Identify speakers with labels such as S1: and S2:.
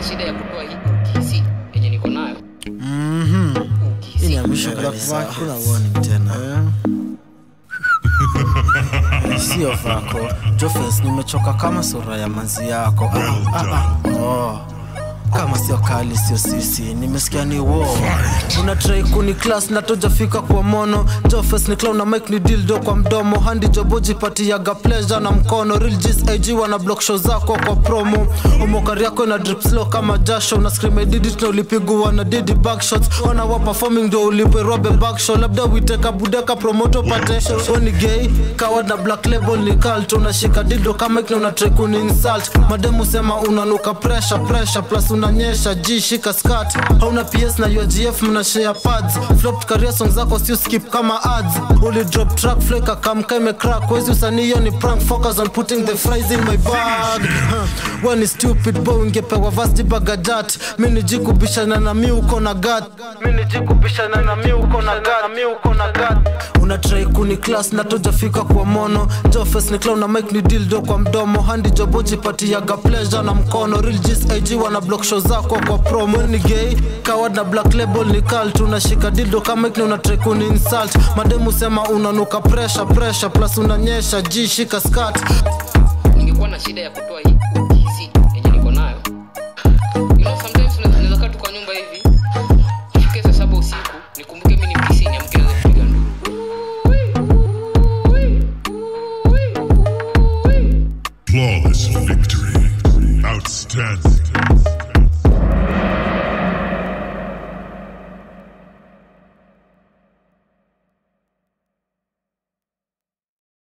S1: na shida ya kutoa hii ukisi yenye niko nayo.
S2: Ini amisho black mark kuna warning tena. Sio vako. Jofes nimechoka kama sura ya manzi yako. Kama sio kali sio sisi nimesikia ni war. Una try kuni class na tojafika kwa mono. Jofes ni clown na mic ni dildo kwa mdomo. Handi joboji pati ya ga pleasure na mkono. Real G's IG wana block show zako kwa promo. Omokari yako na drip slow kama jasho. Una scream I did it na ulipigwa na didi backshots. Wana wa performing do ulipwe robe backshow. Labda uiteka budeka promoto pate. Oni gay coward na black label ni cult. Unashika dildo kama mic na una try kuni insult. Mademu sema unanuka pressure plus unanyesha G shika skirt. Hauna PS na UGF mna share pads. Flopped career songs zako still skip kama ads. Uli drop track flake kamka ime crack. Wezi usaniyo ni prank focus on putting the fries in my bag. When is stupid boy ungepewa vasti bagajat. Mini jikubishana na mi uko na gat. Una try kuni class na tojafika kwa mono. Jofes ni clown na mic ni dildo kwa mdomo. Handi joboji pati ya ga pleasure na mkono. Real G's IG wana block show zako kwa promo. Ni gay coward na black label ni cult. Unashika dildo kama mic na una try kuni insult. Mademu sema unanuka pressure plus unanyesha G shika skirt.
S1: Ningekuwa na shida ya kutoa hii ukisi yenye niko nayo. You know sometimes unaweza kaa tu kwa nyumba hivi. Ifike saa 7 usiku nikumbuke mimi ni PC niamke na kupiga nduru.
S3: Flawless victory. Outstanding.